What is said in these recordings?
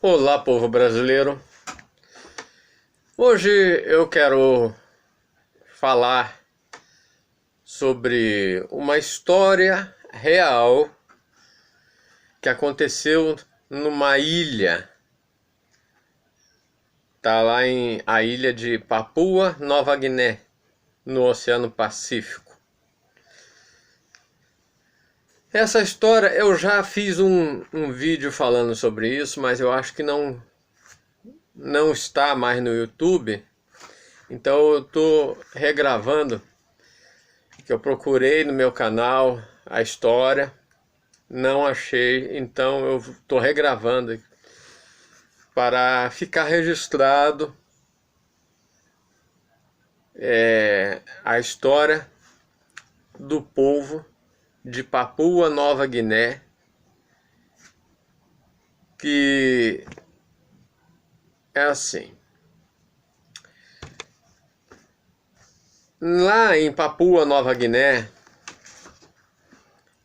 Olá, povo brasileiro. Hoje eu quero falar sobre uma história real que aconteceu numa ilha. Tá lá em a ilha de Papua Nova Guiné, no Oceano Pacífico. Essa história eu já fiz um vídeo falando sobre isso, mas eu acho que não está mais no YouTube. Então eu tô regravando, que eu procurei no meu canal a história, não achei, então eu tô regravando para ficar registrado a história do povo de Papua Nova Guiné, que é assim. Lá em Papua Nova Guiné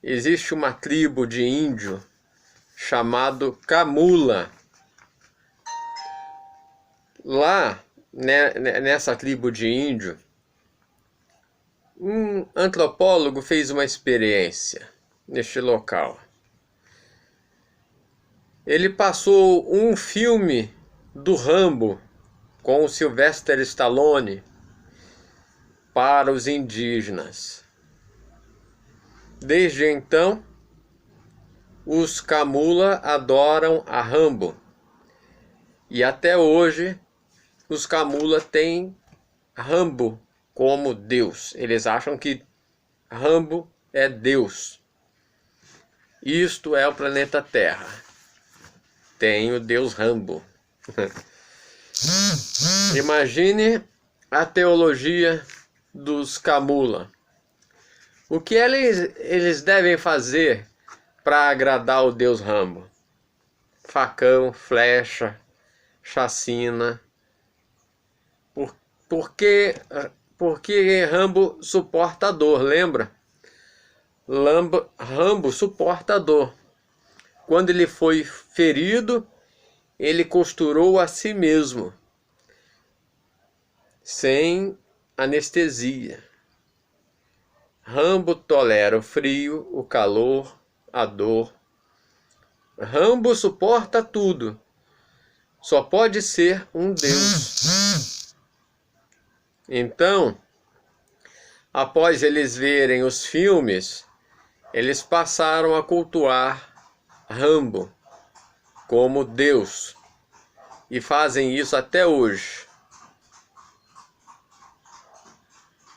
existe uma tribo de índio chamado Camula. Lá, nessa tribo de índio, um antropólogo fez uma experiência neste local. Ele passou um filme do Rambo com o Sylvester Stallone para os indígenas. Desde então, os Camula adoram a Rambo. E até hoje, os Camula têm Rambo como Deus. Eles acham que Rambo é Deus. Isto é o planeta Terra. Tem o Deus Rambo. Imagine a teologia dos Camula. O que eles devem fazer para agradar o Deus Rambo? Facão, flecha, chacina. Porque Rambo suporta a dor, lembra? Rambo suporta a dor. Quando ele foi ferido, ele costurou a si mesmo, sem anestesia. Rambo tolera o frio, o calor, a dor. Rambo suporta tudo. Só pode ser um Deus. Então, após eles verem os filmes, eles passaram a cultuar Rambo como Deus. E fazem isso até hoje.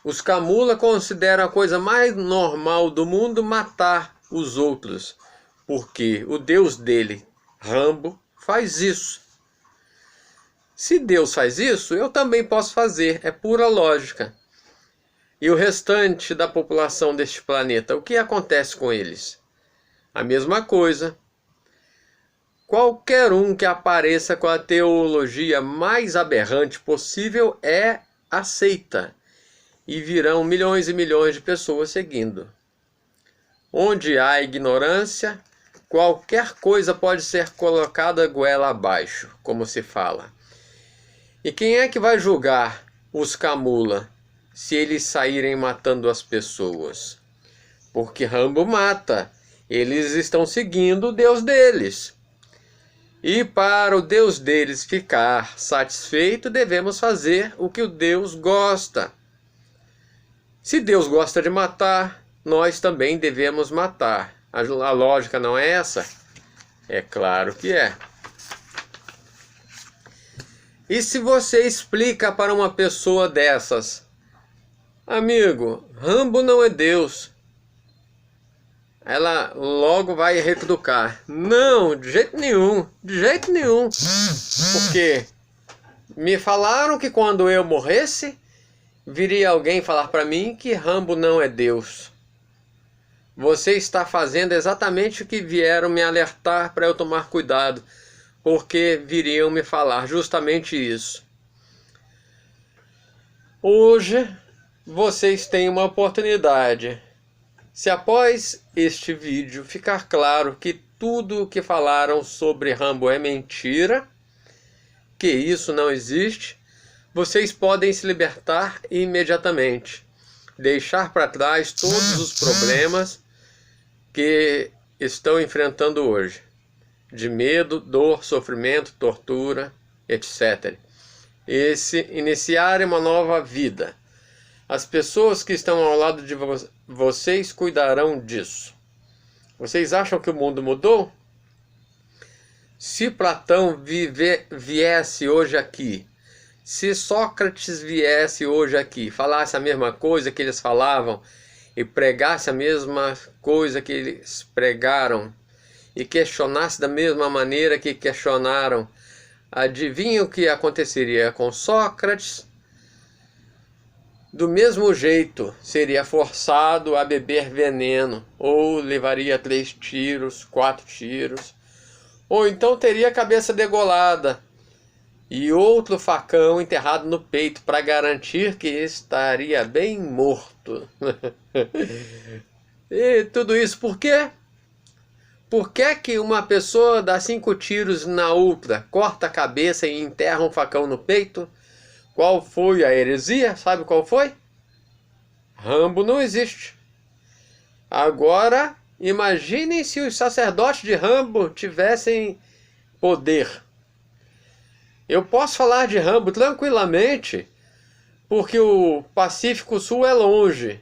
Os Camula consideram a coisa mais normal do mundo matar os outros, porque o Deus dele, Rambo, faz isso. Se Deus faz isso, eu também posso fazer, é pura lógica. E o restante da população deste planeta, o que acontece com eles? A mesma coisa. Qualquer um que apareça com a teologia mais aberrante possível é aceita. E virão milhões e milhões de pessoas seguindo. Onde há ignorância, qualquer coisa pode ser colocada goela abaixo, como se fala. E quem é que vai julgar os Camula se eles saírem matando as pessoas? Porque Rambo mata. Eles estão seguindo o Deus deles. E para o Deus deles ficar satisfeito, devemos fazer o que o Deus gosta. Se Deus gosta de matar, nós também devemos matar. A lógica não é essa? É claro que é. E se você explica para uma pessoa dessas: amigo, Rambo não é Deus, ela logo vai retrucar: não, de jeito nenhum, de jeito nenhum. Porque me falaram que quando eu morresse, viria alguém falar para mim que Rambo não é Deus. Você está fazendo exatamente o que vieram me alertar para eu tomar cuidado, porque viriam me falar justamente isso. Hoje, vocês têm uma oportunidade. Se após este vídeo ficar claro que tudo o que falaram sobre Rambo é mentira, que isso não existe, vocês podem se libertar imediatamente, deixar para trás todos os problemas que estão enfrentando hoje, de medo, dor, sofrimento, tortura, etc. Iniciar uma nova vida. As pessoas que estão ao lado de vocês cuidarão disso. Vocês acham que o mundo mudou? Se Platão viesse hoje aqui, se Sócrates viesse hoje aqui, falasse a mesma coisa que eles falavam e pregasse a mesma coisa que eles pregaram e questionasse da mesma maneira que questionaram, adivinha o que aconteceria com Sócrates? Do mesmo jeito, seria forçado a beber veneno, ou levaria 3 tiros, 4 tiros, ou então teria a cabeça degolada e outro facão enterrado no peito para garantir que estaria bem morto. E tudo isso por quê? Por que uma pessoa dá 5 tiros na outra, corta a cabeça e enterra um facão no peito? Qual foi a heresia? Sabe qual foi? Rambo não existe. Agora, imaginem se os sacerdotes de Rambo tivessem poder. Eu posso falar de Rambo tranquilamente, porque o Pacífico Sul é longe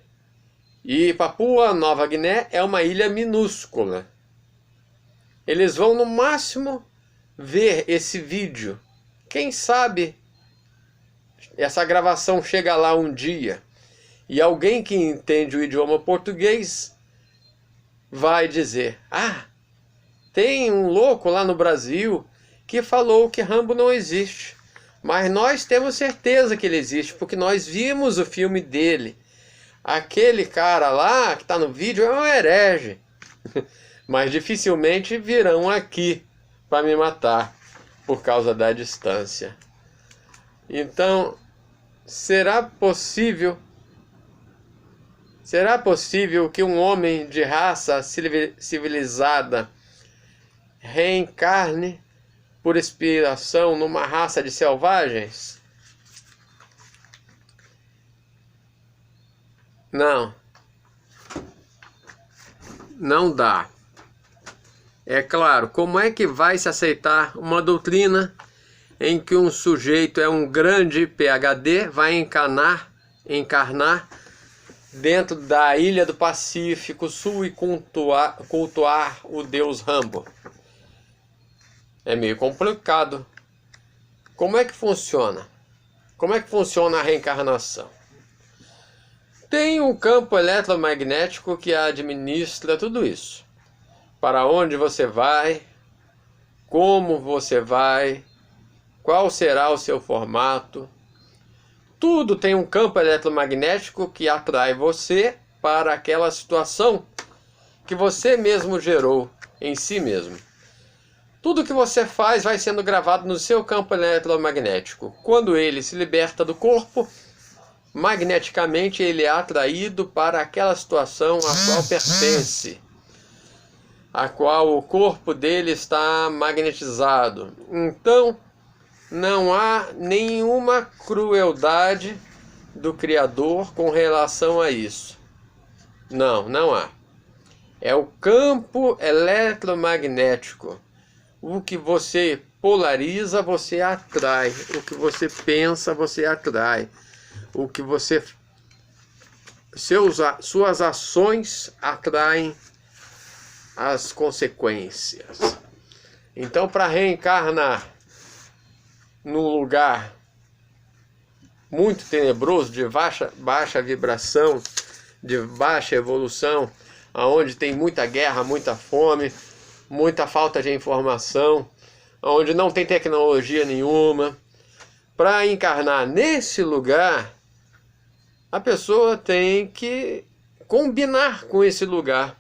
e Papua Nova Guiné é uma ilha minúscula. Eles vão no máximo ver esse vídeo. Quem sabe essa gravação chega lá um dia e alguém que entende o idioma português vai dizer: ah, tem um louco lá no Brasil que falou que Rambo não existe, mas nós temos certeza que ele existe, porque nós vimos o filme dele. Aquele cara lá que está no vídeo é um herege. Mas dificilmente virão aqui para me matar por causa da distância. Então, será possível que um homem de raça civilizada reencarne por inspiração numa raça de selvagens? Não. Não dá. É claro, como é que vai se aceitar uma doutrina em que um sujeito é um grande PhD, vai encarnar dentro da ilha do Pacífico Sul e cultuar o deus Rambo? É meio complicado. Como é que funciona? Como é que funciona a reencarnação? Tem um campo eletromagnético que administra tudo isso. Para onde você vai, como você vai, qual será o seu formato. Tudo tem um campo eletromagnético que atrai você para aquela situação que você mesmo gerou em si mesmo. Tudo que você faz vai sendo gravado no seu campo eletromagnético. Quando ele se liberta do corpo, magneticamente ele é atraído para aquela situação a qual pertence, a qual o corpo dele está magnetizado. Então, não há nenhuma crueldade do Criador com relação a isso. Não, não há. É o campo eletromagnético. O que você polariza, você atrai. O que você pensa, você atrai. O que você... Suas ações atraem as consequências. Então, para reencarnar num lugar muito tenebroso, de baixa vibração, de baixa evolução, onde tem muita guerra, muita fome, muita falta de informação, onde não tem tecnologia nenhuma, para encarnar nesse lugar, a pessoa tem que combinar com esse lugar.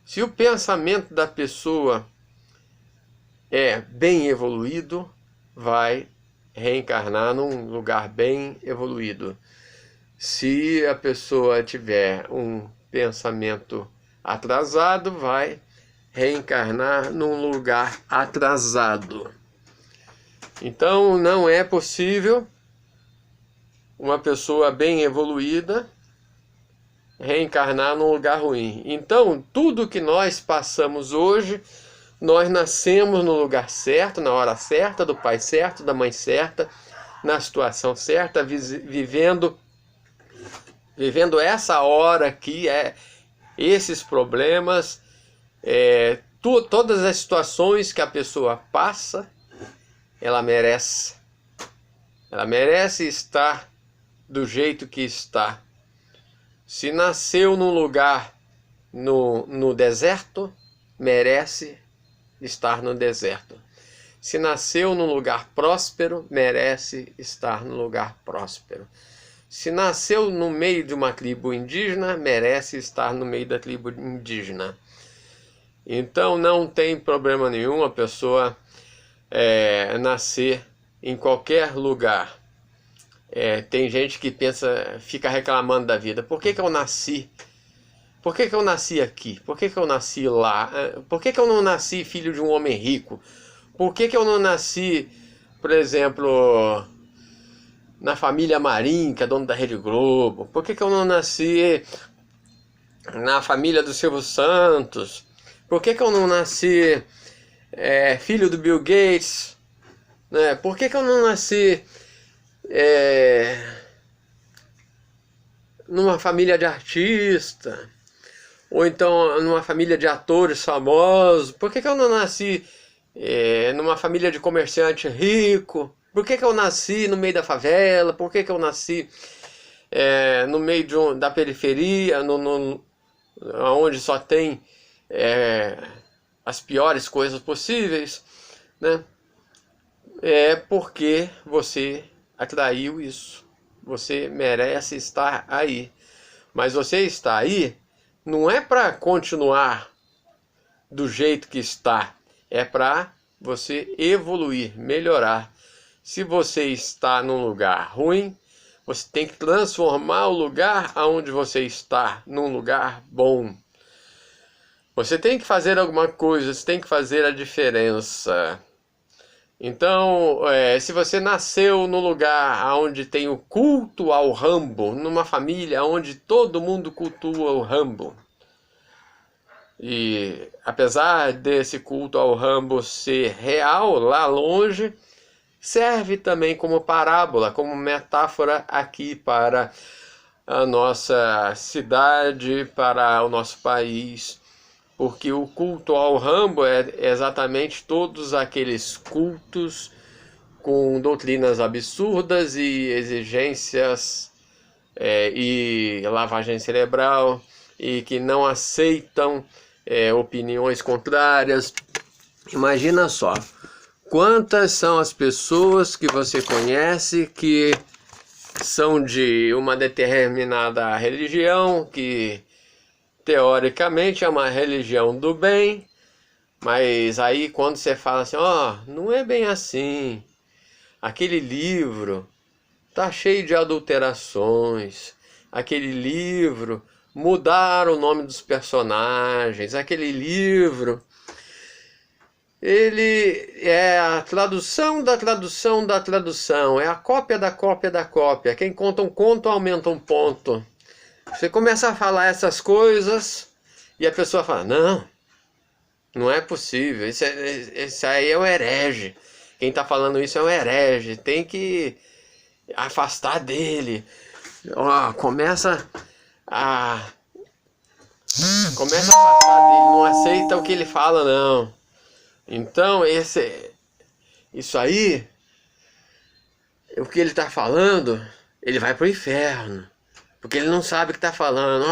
Se o pensamento da pessoa é bem evoluído, vai reencarnar num lugar bem evoluído. Se a pessoa tiver um pensamento atrasado, vai reencarnar num lugar atrasado. Então não é possível uma pessoa bem evoluída reencarnar num lugar ruim. Então tudo que nós passamos hoje, nós nascemos no lugar certo, na hora certa, do pai certo, da mãe certa, na situação certa, vivendo essa hora aqui, esses problemas, todas as situações que a pessoa passa, ela merece estar do jeito que está. Se nasceu num lugar no deserto, merece estar no deserto. Se nasceu num lugar próspero, merece estar no lugar próspero. Se nasceu no meio de uma tribo indígena, merece estar no meio da tribo indígena. Então não tem problema nenhum a pessoa nascer em qualquer lugar. Tem gente que fica reclamando da vida. Por que eu nasci? Por que eu nasci aqui? Por que eu nasci lá? Por que eu não nasci filho de um homem rico? Por que eu não nasci, por exemplo, na família Marim, que é dono da Rede Globo? Por que eu não nasci na família do Silvio Santos? Por que eu não nasci filho do Bill Gates? Por que eu não nasci numa família de artista? Ou então numa família de atores famosos? Por que eu não nasci numa família de comerciante rico? Por que eu nasci no meio da favela? Por que eu nasci no meio da periferia, onde só tem as piores coisas possíveis, né? Porque você atraiu isso. Você merece estar aí. Mas você está aí não é para continuar do jeito que está. É para você evoluir, melhorar. Se você está num lugar ruim, você tem que transformar o lugar onde você está num lugar bom. Você tem que fazer alguma coisa, você tem que fazer a diferença. Então, se você nasceu no lugar onde tem o culto ao Rambo, numa família onde todo mundo cultua o Rambo, e apesar desse culto ao Rambo ser real lá longe, serve também como parábola, como metáfora aqui para a nossa cidade, para o nosso país. Porque o culto ao Rambo é exatamente todos aqueles cultos com doutrinas absurdas e exigências e lavagem cerebral, e que não aceitam opiniões contrárias. Imagina só, quantas são as pessoas que você conhece que são de uma determinada religião, que teoricamente é uma religião do bem, mas aí quando você fala assim, não é bem assim, aquele livro tá cheio de adulterações, aquele livro mudaram o nome dos personagens, aquele livro ele é a tradução da tradução da tradução, é a cópia da cópia da cópia, quem conta um conto aumenta um ponto. Você começa a falar essas coisas e a pessoa fala, não é possível, isso aí é um herege. Quem está falando isso é um herege, tem que afastar dele. Começa a afastar dele, não aceita o que ele fala, não. Então, isso aí, o que ele está falando, ele vai para o inferno. Porque ele não sabe o que está falando.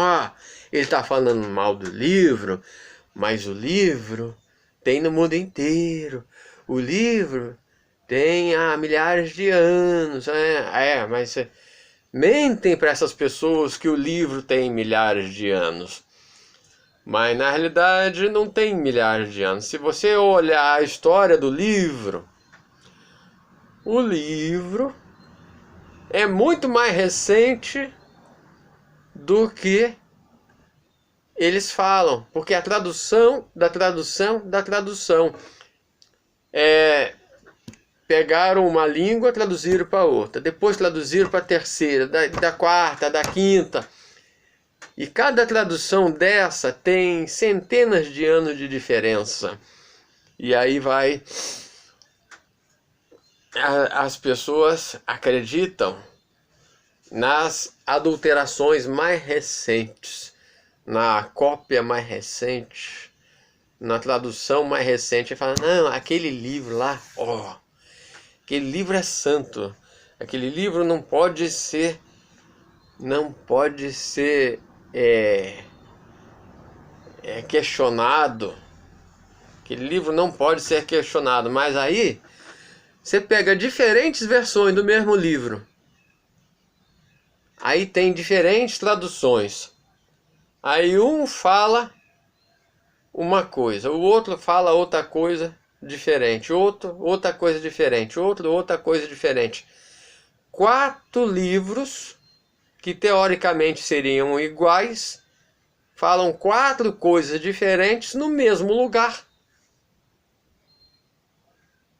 Ele está falando mal do livro, mas o livro tem no mundo inteiro. O livro tem há milhares de anos. Mas mentem para essas pessoas que o livro tem milhares de anos. Mas na realidade não tem milhares de anos. Se você olhar a história do livro, o livro é muito mais recente do que eles falam, porque a tradução da tradução da tradução pegaram uma língua, traduziram para outra, depois traduziram para a terceira, da quarta, da quinta. E cada tradução dessa tem centenas de anos de diferença. E aí as pessoas acreditam nas adulterações mais recentes, na cópia mais recente, na tradução mais recente. E fala, não, aquele livro lá, aquele livro é santo, aquele livro não pode ser questionado, aquele livro não pode ser questionado. Mas aí você pega diferentes versões do mesmo livro, aí tem diferentes traduções, aí um fala uma coisa, o outro fala outra coisa diferente, outra coisa diferente, outra coisa diferente. 4 livros que teoricamente seriam iguais falam 4 coisas diferentes no mesmo lugar.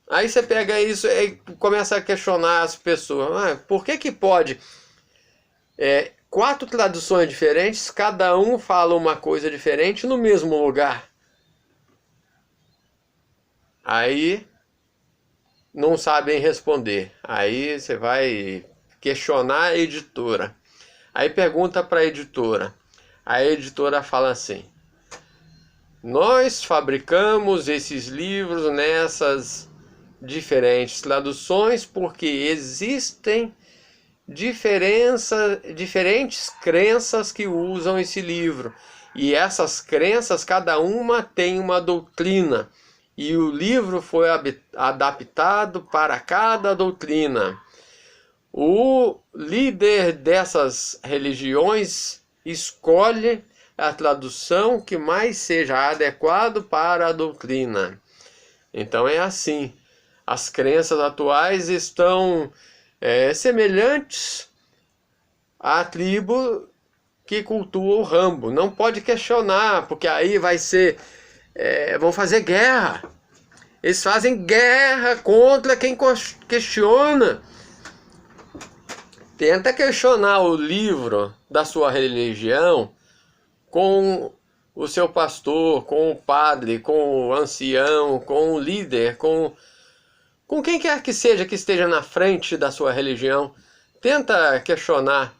Aí você pega isso e começa a questionar as pessoas. Por que pode 4 traduções diferentes, cada um fala uma coisa diferente no mesmo lugar? Aí não sabem responder. Aí você vai questionar a editora. Aí pergunta para a editora. A editora fala assim: nós fabricamos esses livros nessas diferentes traduções porque existem diferentes crenças que usam esse livro. E essas crenças, cada uma tem uma doutrina. E o livro foi adaptado para cada doutrina. O líder dessas religiões escolhe a tradução que mais seja adequado para a doutrina. Então é assim. As crenças atuais estão semelhantes à tribo que cultua o Rambo. Não pode questionar, porque aí vão fazer guerra. Eles fazem guerra contra quem questiona. Tenta questionar o livro da sua religião com o seu pastor, com o padre, com o ancião, com o líder, com quem quer que seja que esteja na frente da sua religião. Tenta questionar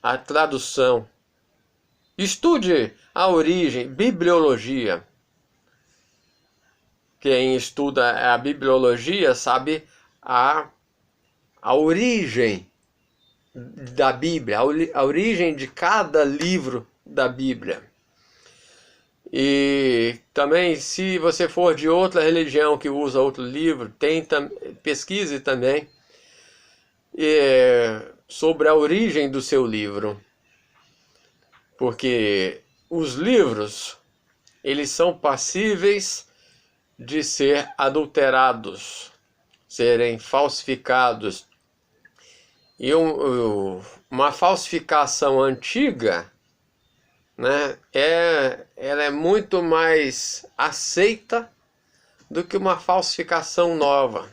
a tradução. Estude a origem, bibliologia. Quem estuda a bibliologia sabe a origem da Bíblia, a origem de cada livro da Bíblia. E também, se você for de outra religião que usa outro livro, pesquise também sobre a origem do seu livro. Porque os livros, eles são passíveis de ser adulterados, serem falsificados. E uma falsificação antiga, né, ela é muito mais aceita do que uma falsificação nova.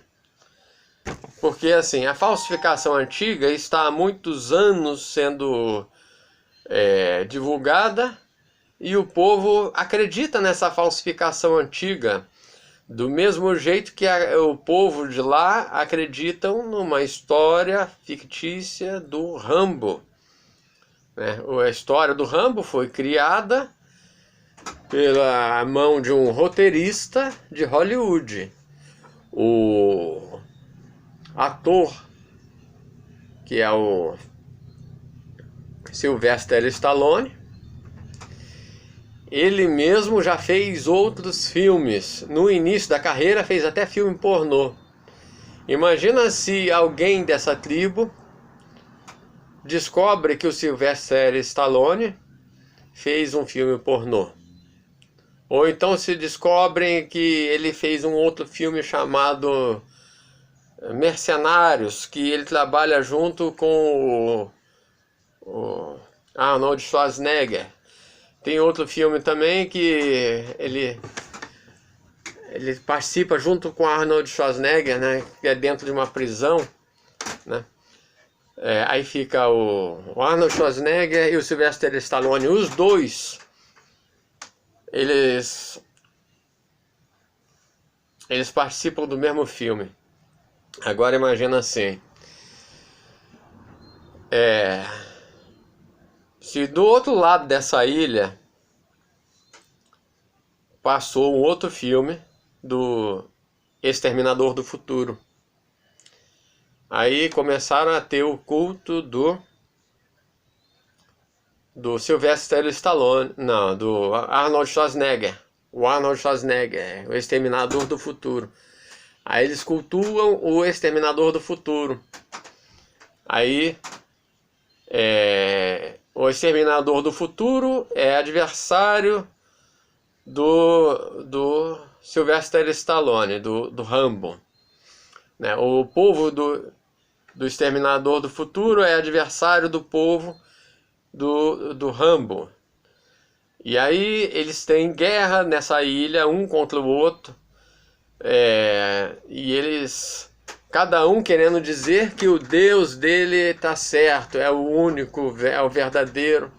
Porque assim, a falsificação antiga está há muitos anos sendo divulgada e o povo acredita nessa falsificação antiga. Do mesmo jeito que o povo de lá acreditam numa história fictícia do Rambo. A história do Rambo foi criada pela mão de um roteirista de Hollywood. O ator, que é o Sylvester Stallone, ele mesmo já fez outros filmes. No início da carreira fez até filme pornô. Imagina se alguém dessa tribo descobre que o Sylvester Stallone fez um filme pornô. Ou então se descobrem que ele fez um outro filme chamado Mercenários, que ele trabalha junto com o Arnold Schwarzenegger, Tem outro filme também que ele participa junto com Arnold Schwarzenegger, né? Que é dentro de uma prisão, né? Aí fica o Arnold Schwarzenegger e o Sylvester Stallone. Os dois, eles participam do mesmo filme. Agora imagina assim, se do outro lado dessa ilha passou um outro filme do Exterminador do Futuro, aí começaram a ter o culto do Sylvester Stallone, não, do Arnold Schwarzenegger, o Arnold Schwarzenegger, o Exterminador do Futuro. Aí eles cultuam o Exterminador do Futuro. Aí o Exterminador do Futuro é adversário do Sylvester Stallone, do Rambo, né? O povo do Exterminador do Futuro é adversário do povo do Rambo. E aí eles têm guerra nessa ilha, um contra o outro, e eles, cada um querendo dizer que o Deus dele está certo, é o único, é o verdadeiro.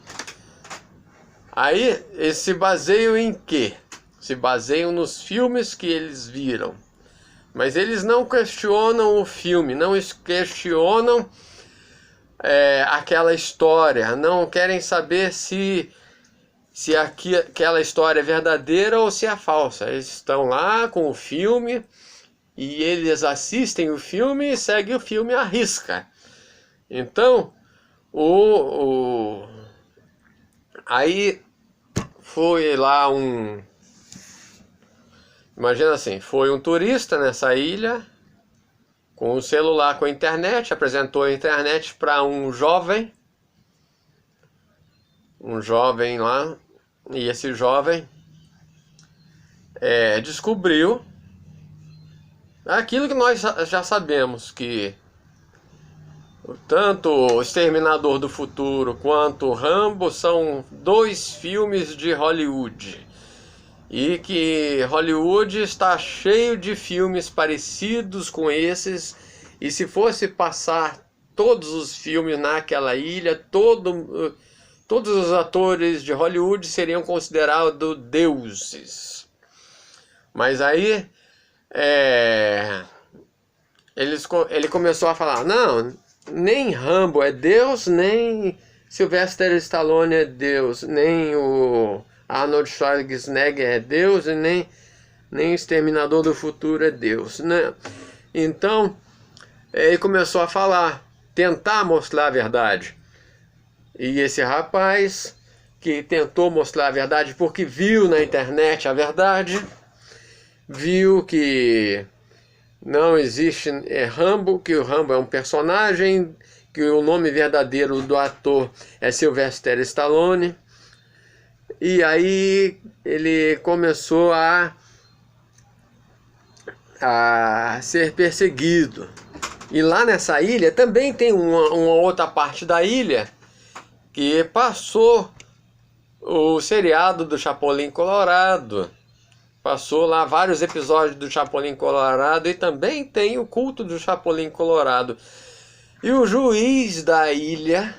Aí eles se baseiam em quê? Se baseiam nos filmes que eles viram. Mas eles não questionam o filme, não questionam aquela história, não querem saber se aquela história é verdadeira ou se é falsa. Eles estão lá com o filme e eles assistem o filme e seguem o filme à risca. Então, aí foi lá imagina assim, foi um turista nessa ilha com o celular, com a internet, apresentou a internet para um jovem lá, e esse jovem descobriu aquilo que nós já sabemos, que tanto o Exterminador do Futuro quanto o Rambo são dois filmes de Hollywood, e que Hollywood está cheio de filmes parecidos com esses, e se fosse passar todos os filmes naquela ilha, todos os atores de Hollywood seriam considerados deuses. Mas aí ele começou a falar, não, nem Rambo é Deus, nem Sylvester Stallone é Deus, nem o Arnold Schwarzenegger é Deus, e nem Exterminador do Futuro é Deus, né? Então ele começou a falar, tentar mostrar a verdade. E esse rapaz que tentou mostrar a verdade porque viu na internet a verdade, viu que não existe Rambo, que o Rambo é um personagem, que o nome verdadeiro do ator é Sylvester Stallone. E aí ele começou a ser perseguido. E lá nessa ilha também tem uma outra parte da ilha que passou o seriado do Chapolin Colorado. Passou lá vários episódios do Chapolin Colorado, e também tem o culto do Chapolin Colorado. E o juiz da ilha,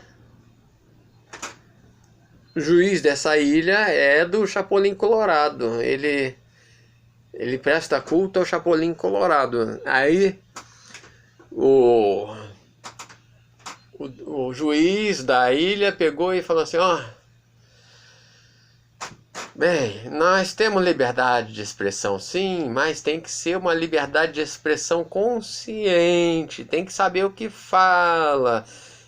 o juiz dessa ilha é do Chapolin Colorado. Ele presta culto ao Chapolin Colorado. Aí o juiz da ilha pegou e falou assim, bem, nós temos liberdade de expressão sim, mas tem que ser uma liberdade de expressão consciente, tem que saber o que fala.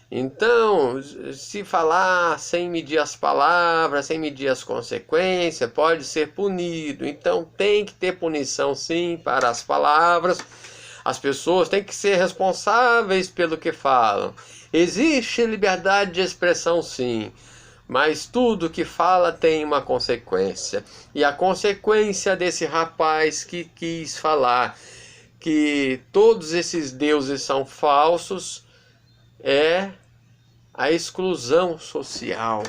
Então, se falar sem medir as palavras, sem medir as consequências, pode ser punido. Então tem que ter punição sim para as palavras. As pessoas têm que ser responsáveis pelo que falam. Existe liberdade de expressão sim, mas tudo que fala tem uma consequência. E a consequência desse rapaz que quis falar que todos esses deuses são falsos é a exclusão social.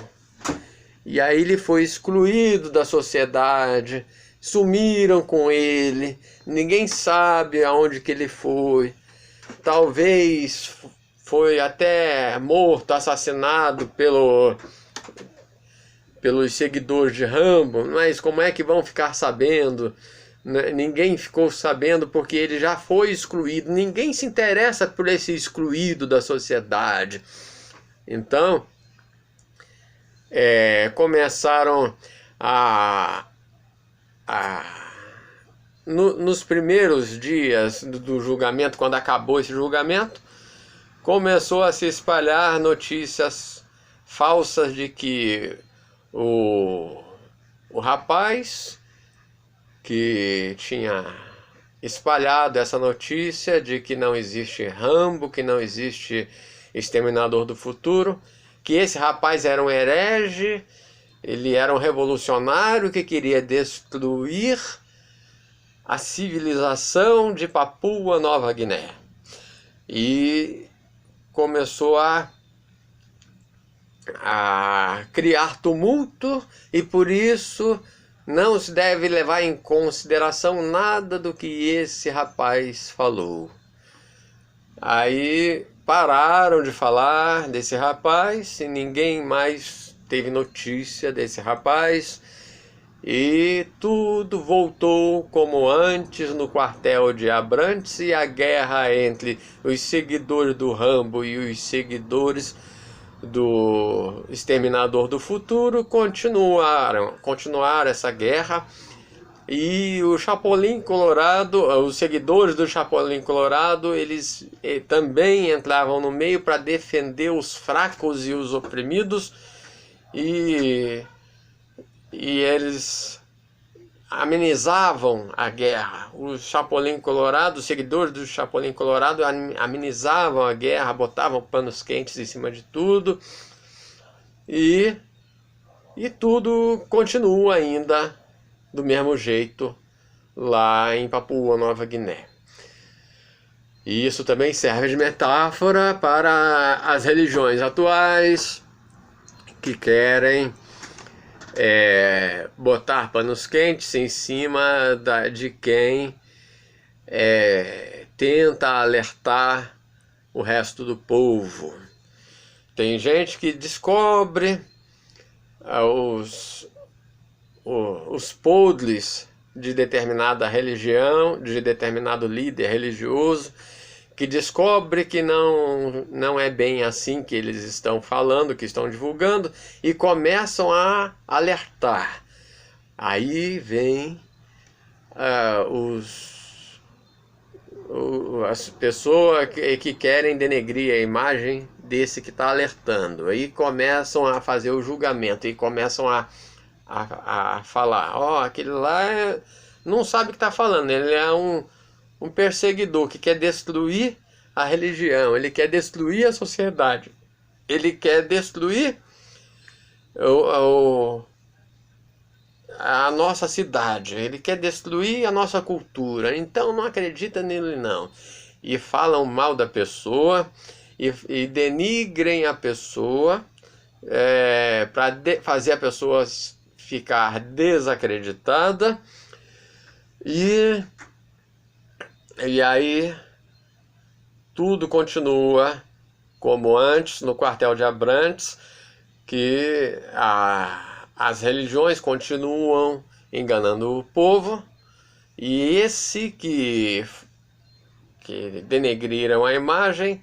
E aí ele foi excluído da sociedade, sumiram com ele, ninguém sabe aonde que ele foi. Talvez foi até morto, assassinado pelos seguidores de Rambo, mas como é que vão ficar sabendo? Ninguém ficou sabendo porque ele já foi excluído. Ninguém se interessa por esse excluído da sociedade. Então, começaram nos primeiros dias do julgamento, quando acabou esse julgamento, começou a se espalhar notícias falsas de que o rapaz que tinha espalhado essa notícia de que não existe Rambo, que não existe Exterminador do Futuro, que esse rapaz era um herege, ele era um revolucionário que queria destruir a civilização de Papua Nova Guiné. E começou a criar tumulto, e por isso não se deve levar em consideração nada do que esse rapaz falou. Aí pararam de falar desse rapaz e ninguém mais teve notícia desse rapaz, e tudo voltou como antes no quartel de Abrantes, e a guerra entre os seguidores do Rambo e os seguidores do Exterminador do Futuro continuaram essa guerra. E o Chapolin Colorado, os seguidores do Chapolin Colorado, eles também entravam no meio para defender os fracos e os oprimidos, e eles amenizavam a guerra. Os Chapolin Colorado, os seguidores do Chapolin Colorado amenizavam a guerra, botavam panos quentes em cima de tudo, e tudo continua ainda do mesmo jeito lá em Papua Nova Guiné. E isso também serve de metáfora para as religiões atuais que querem botar panos quentes em cima de quem tenta alertar o resto do povo. Tem gente que descobre os podres de determinada religião, de determinado líder religioso, que descobre que não é bem assim que eles estão falando, que estão divulgando, e começam a alertar. Aí vem as pessoas que querem denegrir a imagem desse que está alertando. Aí começam a fazer o julgamento, e começam a falar, aquele lá não sabe o que está falando, ele é um perseguidor que quer destruir a religião, ele quer destruir a sociedade, ele quer destruir a nossa cidade, ele quer destruir a nossa cultura, então não acredita nele não. E falam mal da pessoa, e denigrem a pessoa, para fazer a pessoa ficar desacreditada, e aí tudo continua como antes no quartel de Abrantes, que as religiões continuam enganando o povo, e esse que denegriram a imagem,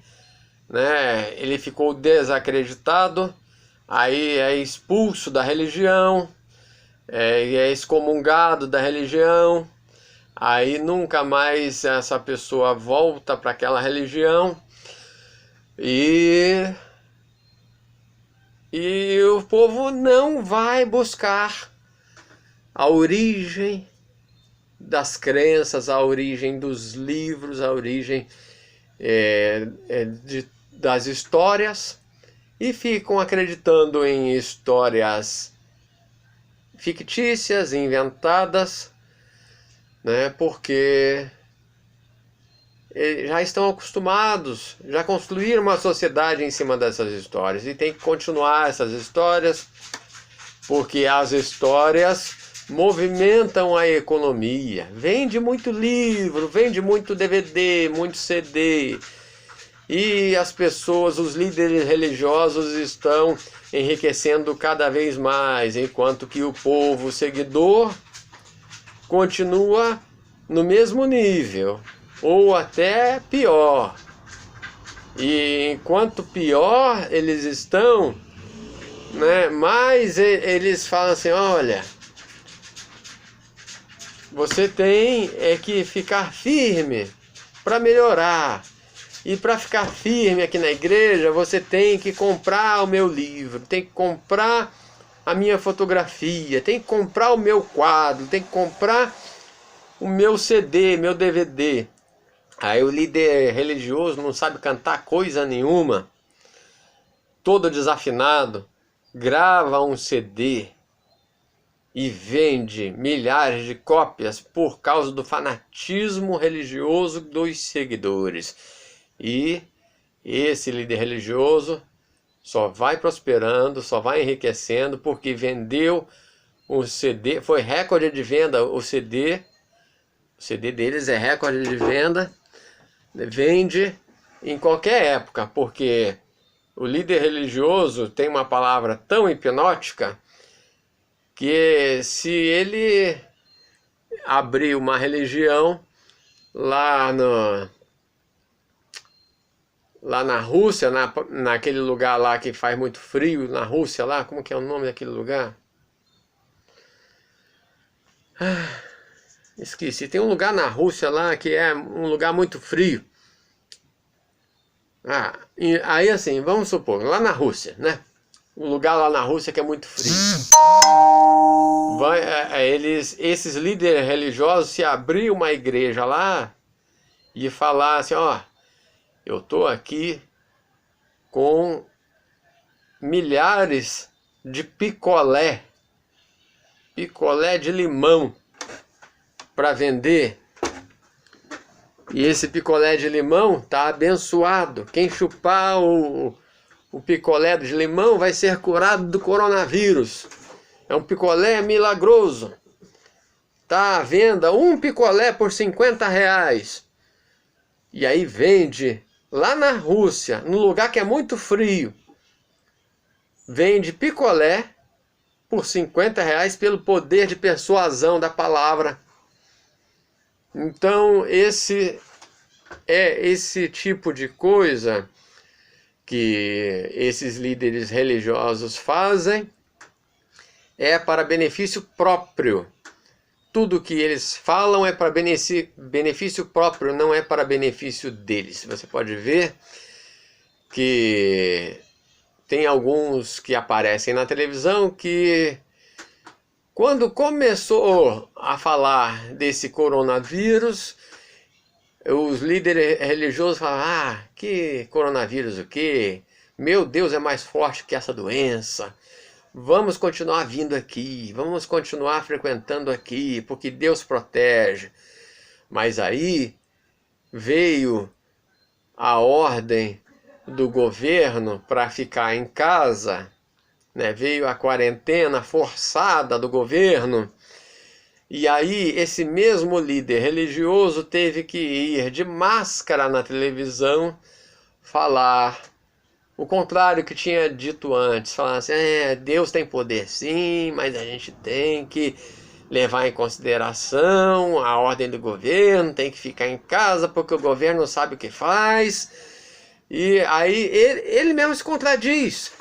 né, ele ficou desacreditado, aí é expulso da religião, e é excomungado da religião, aí nunca mais essa pessoa volta para aquela religião, e o povo não vai buscar a origem das crenças, a origem dos livros, a origem das histórias, e ficam acreditando em histórias fictícias, inventadas, né, porque já estão acostumados, já construíram uma sociedade em cima dessas histórias, e tem que continuar essas histórias porque as histórias movimentam a economia. Vende muito livro, vende muito DVD, muito CD. E as pessoas, os líderes religiosos estão enriquecendo cada vez mais, enquanto que o povo seguidor continua no mesmo nível, ou até pior. E enquanto pior eles estão, né, mais eles falam assim, olha, você tem que ficar firme para melhorar. E para ficar firme aqui na igreja, você tem que comprar o meu livro, tem que comprar a minha fotografia, tem que comprar o meu quadro, tem que comprar o meu CD, meu DVD. Aí o líder religioso não sabe cantar coisa nenhuma, todo desafinado, grava um CD e vende milhares de cópias por causa do fanatismo religioso dos seguidores. E esse líder religioso só vai prosperando, só vai enriquecendo, porque vendeu um CD, foi recorde de venda o CD deles é recorde de venda, vende em qualquer época, porque o líder religioso tem uma palavra tão hipnótica que se ele abrir uma religião lá na Rússia, naquele lugar lá que faz muito frio, na Rússia lá, como que é o nome daquele lugar? Esqueci, tem um lugar na Rússia lá que é um lugar muito frio. Aí assim, vamos supor, lá na Rússia, né? Um lugar lá na Rússia que é muito frio. Esses líderes religiosos, se abrir uma igreja lá e falar assim, ó, eu estou aqui com milhares de picolé de limão para vender. E esse picolé de limão está abençoado. Quem chupar o picolé de limão vai ser curado do coronavírus. É um picolé milagroso. Está à venda um picolé por R$50. E aí vende lá na Rússia, num lugar que é muito frio, vende picolé por R$50 pelo poder de persuasão da palavra. Então esse tipo de coisa que esses líderes religiosos fazem é para benefício próprio. Tudo que eles falam é para benefício próprio, não é para benefício deles. Você pode ver que tem alguns que aparecem na televisão que, quando começou a falar desse coronavírus, os líderes religiosos falaram, que coronavírus o quê? Meu Deus, é mais forte que essa doença. Vamos continuar vindo aqui, vamos continuar frequentando aqui, porque Deus protege. Mas aí veio a ordem do governo para ficar em casa, né? Veio a quarentena forçada do governo, e aí esse mesmo líder religioso teve que ir de máscara na televisão falar o contrário que tinha dito antes, falar assim, Deus tem poder sim, mas a gente tem que levar em consideração a ordem do governo, tem que ficar em casa porque o governo não sabe o que faz. E aí ele mesmo se contradiz,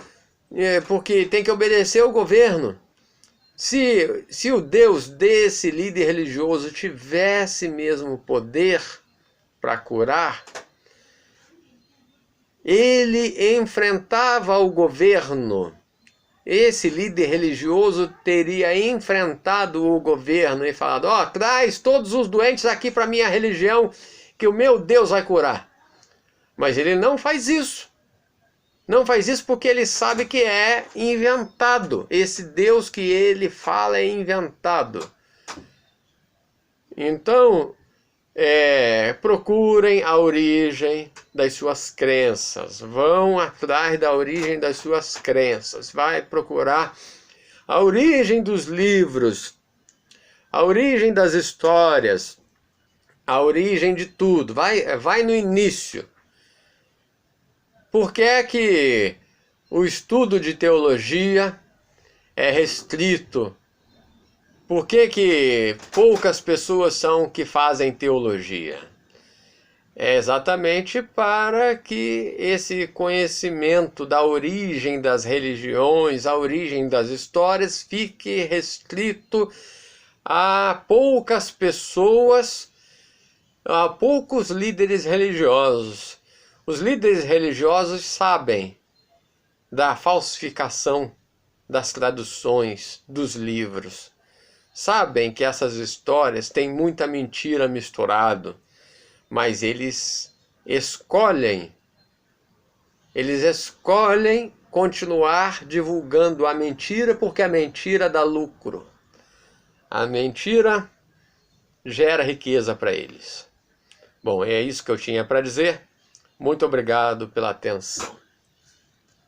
porque tem que obedecer ao governo. Se o Deus desse líder religioso tivesse mesmo poder para curar, ele enfrentava o governo. Esse líder religioso teria enfrentado o governo e falado, traz todos os doentes aqui para a minha religião, que o meu Deus vai curar. Mas ele não faz isso. Não faz isso porque ele sabe que é inventado. Esse Deus que ele fala é inventado. Então, procurem a origem das suas crenças. Vão atrás da origem das suas crenças. Vai procurar a origem dos livros, a origem das histórias, a origem de tudo. Vai no início. Por que é que o estudo de teologia é restrito? Por que que poucas pessoas são que fazem teologia? É exatamente para que esse conhecimento da origem das religiões, a origem das histórias, fique restrito a poucas pessoas, a poucos líderes religiosos. Os líderes religiosos sabem da falsificação das traduções dos livros. Sabem que essas histórias têm muita mentira misturado, mas eles escolhem continuar divulgando a mentira porque a mentira dá lucro. A mentira gera riqueza para eles. Bom, é isso que eu tinha para dizer. Muito obrigado pela atenção.